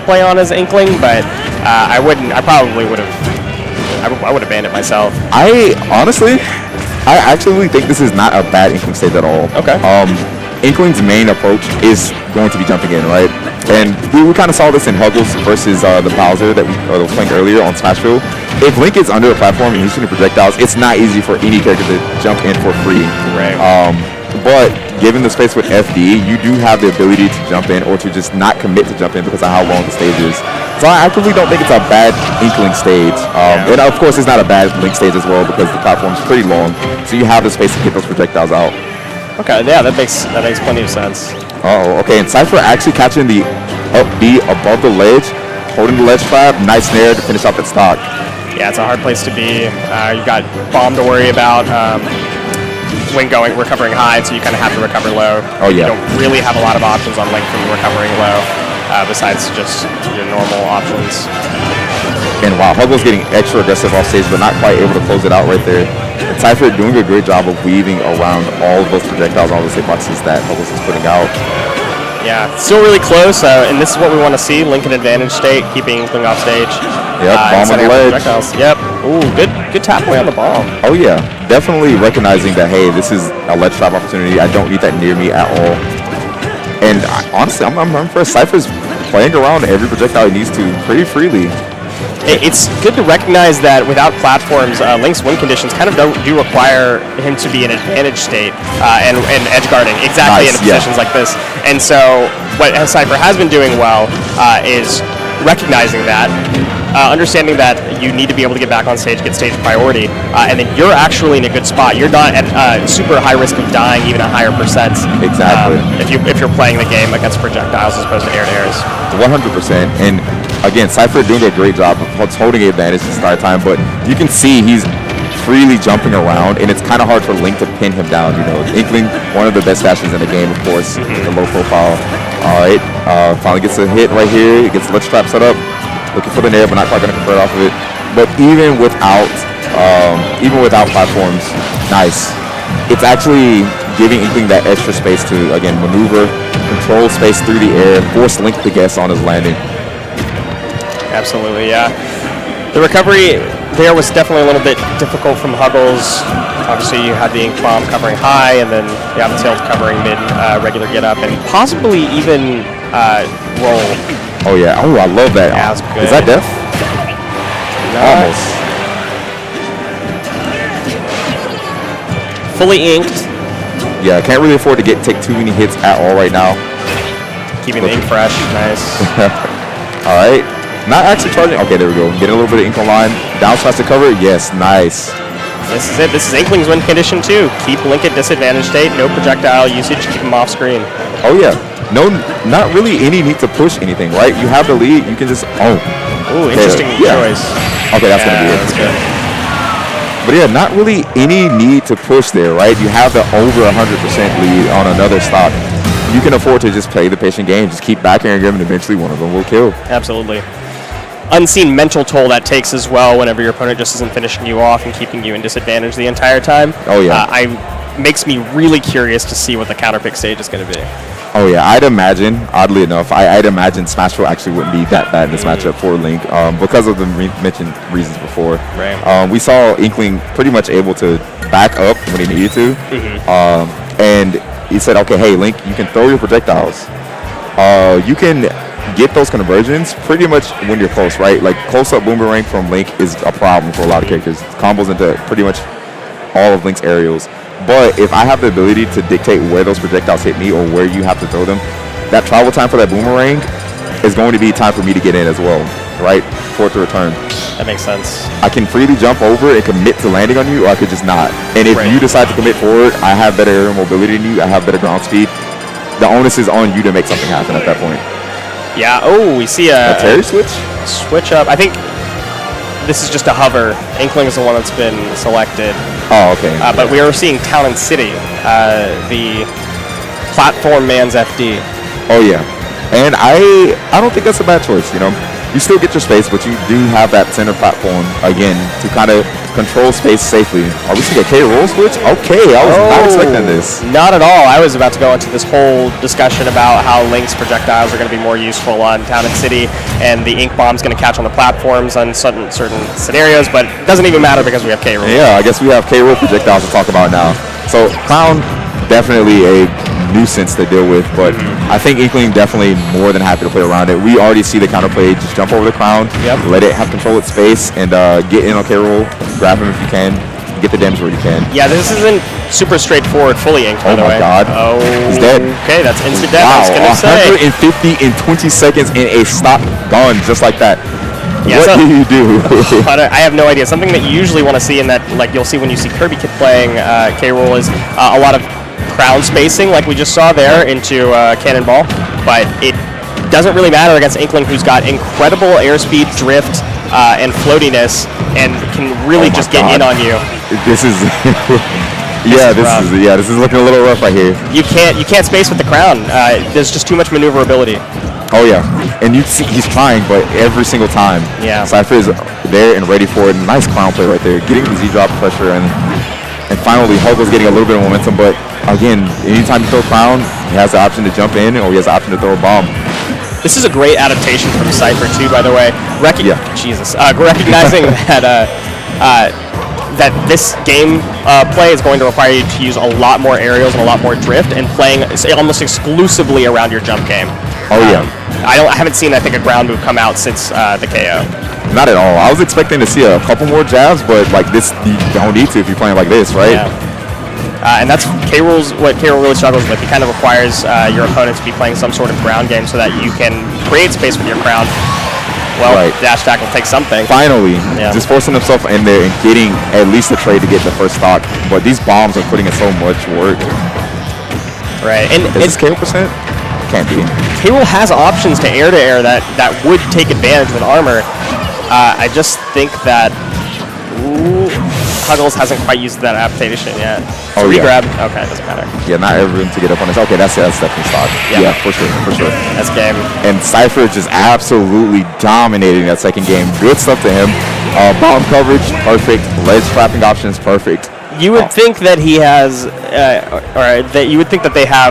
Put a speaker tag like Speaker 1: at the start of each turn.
Speaker 1: play on as Inkling, but I wouldn't. I probably would have. I would have banned it myself.
Speaker 2: I actually think this is not a bad Inkling stage at all.
Speaker 1: Okay.
Speaker 2: Inkling's main approach is going to be jumping in, right? And we kind of saw this in Huggles versus the Bowser that we was playing earlier on Smashville. If Link is under a platform and he's shooting projectiles, it's not easy for any character to jump in for free.
Speaker 1: Right.
Speaker 2: But given the space with FD, you do have the ability to jump in or to just not commit to jump in because of how long the stage is. So I actively don't think it's a bad Inkling stage. And of course, it's not a bad Link stage as well because the platform's pretty long. So you have the space to get those projectiles out.
Speaker 1: Okay, yeah, that makes plenty of sense.
Speaker 2: Okay, and Cipher actually catching the up B above the ledge, holding the ledge trap, nice snare to finish off that stock.
Speaker 1: Yeah, it's a hard place to be. You've got bomb to worry about when recovering high, so you kind of have to recover low.
Speaker 2: Oh yeah.
Speaker 1: You don't really have a lot of options on Link from recovering low, besides just your normal options.
Speaker 2: And wow, Huggles getting extra aggressive off stage, but not quite able to close it out right there. And Cipher doing a great job of weaving around all of those projectiles, all those hitboxes that Huggles is putting out.
Speaker 1: Yeah, still really close, and this is what we want to see. Link in advantage state, keeping Inkling off stage.
Speaker 2: Yep, bomb on the ledge.
Speaker 1: Yep. Ooh, good tap away on the bomb.
Speaker 2: Oh yeah, definitely recognizing that, hey, this is a ledge trap opportunity. I don't need that near me at all. And honestly, I'm impressed. Cypher's playing around every projectile he needs to pretty freely.
Speaker 1: It's good to recognize that without platforms, Link's win conditions kind of do require him to be in advantage state and edge guarding exactly in positions like this. And so what Cipher has been doing well is recognizing that, understanding that you need to be able to get back on stage, get stage priority, and then you're actually in a good spot. You're not at super high risk of dying even at higher percents.
Speaker 2: Exactly.
Speaker 1: If you're playing the game against projectiles as opposed to air-to-airs.
Speaker 2: 100%. And again, Cipher doing a great job of holding advantage to start time, but you can see he's freely jumping around, and it's kind of hard for Link to pin him down. You know, Inkling, one of the best fashions in the game, of course, the low profile. All right, finally gets a hit right here. He gets the ledge trap set up, looking for the nair, but not quite going to convert off of it. But even without platforms, nice. It's actually giving Inkling that extra space to, again, maneuver, control space through the air, force Link to guess on his landing.
Speaker 1: Absolutely, yeah. The recovery there was definitely a little bit difficult from Huggles. Obviously, you had the Ink Bomb covering high, and then you have the tails covering mid regular get up, and possibly even roll.
Speaker 2: Oh yeah, oh I love that.
Speaker 1: Yeah, that's good.
Speaker 2: Is that death?
Speaker 1: No.
Speaker 2: Almost.
Speaker 1: Fully inked.
Speaker 2: Yeah, can't really afford to take too many hits at all right now.
Speaker 1: Keeping the ink fresh, nice.
Speaker 2: All right. Not actually charging. Okay, there we go. Getting a little bit of ink on line. Down smash to cover. Yes, nice.
Speaker 1: This is it. This is Inkling's win condition too. Keep Link at disadvantage state. No projectile usage. Keep him off screen.
Speaker 2: Oh yeah. No, not really any need to push anything, right? You have the lead. You can just own.
Speaker 1: Ooh, interesting choice.
Speaker 2: Okay, that's gonna be it.
Speaker 1: That's good.
Speaker 2: But yeah, not really any need to push there, right? You have the over 100% lead on another stock. You can afford to just play the patient game. Just keep backing and eventually one of them will kill.
Speaker 1: Absolutely. Unseen mental toll that takes as well whenever your opponent just isn't finishing you off and keeping you in disadvantage the entire time.
Speaker 2: Oh yeah.
Speaker 1: Makes me really curious to see what the counterpick stage is going to be.
Speaker 2: Oh yeah, I'd imagine, oddly enough, I'd imagine Smashville actually wouldn't be that bad in this matchup for Link because of the mentioned reasons before.
Speaker 1: Right.
Speaker 2: We saw Inkling pretty much able to back up when he needed to, and he said, okay, hey Link, you can throw your projectiles. You can get those conversions pretty much when you're close, right? Like close-up boomerang from Link is a problem for a lot of characters. It combos into pretty much all of Link's aerials. But if I have the ability to dictate where those projectiles hit me or where you have to throw them, that travel time for that boomerang is going to be time for me to get in as well, right? For it to return.
Speaker 1: That makes sense.
Speaker 2: I can freely jump over and commit to landing on you, or I could just not. And if you decide to commit forward, I have better aerial mobility than you, I have better ground speed. The onus is on you to make something happen at that point.
Speaker 1: Yeah, oh, we see a
Speaker 2: Terry switch?
Speaker 1: Switch up. I think this is just a hover. Inkling is the one that's been selected.
Speaker 2: Oh, okay.
Speaker 1: But we are seeing Town and City, the platform man's FD.
Speaker 2: Oh, yeah. And I don't think that's a bad choice, you know. you still get your space, but you do have that center platform again to kind of control space safely. Are we seeing a K roll switch? Okay, I was not expecting this.
Speaker 1: Not at all. I was about to go into this whole discussion about how Link's projectiles are going to be more useful on Town and City, and the ink bomb's going to catch on the platforms on certain scenarios, but it doesn't even matter because we have K roll.
Speaker 2: Yeah, I guess we have K roll projectiles to talk about now. So Clown, definitely a nuisance to deal with, but I think Inkling definitely more than happy to play around it. We already see the counterplay. Just jump over the crown, let it have control of space, and get in on K-roll, grab him if you can, get the damage where you can.
Speaker 1: Yeah, this isn't super straightforward fully inked, by the way.
Speaker 2: Oh my god.
Speaker 1: Oh,
Speaker 2: he's dead.
Speaker 1: Okay, that's instant death.
Speaker 2: Wow,
Speaker 1: I was gonna say.
Speaker 2: 150 in 20 seconds in a stop gun just like that.
Speaker 1: Yeah,
Speaker 2: what do you do?
Speaker 1: I have no idea. Something that you usually want to see in that, like you'll see when you see Kirby Kid playing K-roll, is a lot of crown spacing, like we just saw there, into Cannonball. But it doesn't really matter against Inkling, who's got incredible airspeed, drift, and floatiness, and can really just get in on you.
Speaker 2: This is. This is looking a little rough right here.
Speaker 1: You can't space with the crown. There's just too much maneuverability.
Speaker 2: Oh yeah, and you see he's trying, but every single time, Cipher is there and ready for it. Nice clown play right there, getting the Z-drop pressure, and finally Huggles getting a little bit of momentum. But again, anytime you throw crown, he has the option to jump in, or he has the option to throw a bomb.
Speaker 1: This is a great adaptation from Cipher too, by the way. Recognizing that this game play is going to require you to use a lot more aerials and a lot more drift, and playing almost exclusively around your jump game.
Speaker 2: Oh yeah.
Speaker 1: I haven't seen, I think, a ground move come out since the KO.
Speaker 2: Not at all. I was expecting to see a couple more jabs, but like this, you don't need to if you're playing like this, right?
Speaker 1: Yeah. And that's what K-roll really struggles with. It kind of requires your opponent to be playing some sort of ground game so that you can create space with your crown. Well, dash attack will take something.
Speaker 2: Finally, just forcing himself in there and getting at least a trade to get the first stock. But these bombs are putting in so much work.
Speaker 1: Right. And
Speaker 2: is this KO percent? Can't be.
Speaker 1: K-roll has options to air that would take advantage with armor. I just think that Huggles hasn't quite used that adaptation yet. So regrab. Okay, it doesn't matter.
Speaker 2: Yeah, not everyone to get up on this. Okay, that's definitely stock. Yeah, for sure.
Speaker 1: That's game.
Speaker 2: And Cipher just absolutely dominating that second game. Good stuff to him. Bomb coverage, perfect. Ledge flapping options, perfect.
Speaker 1: You would think that he has, or that you would think that they have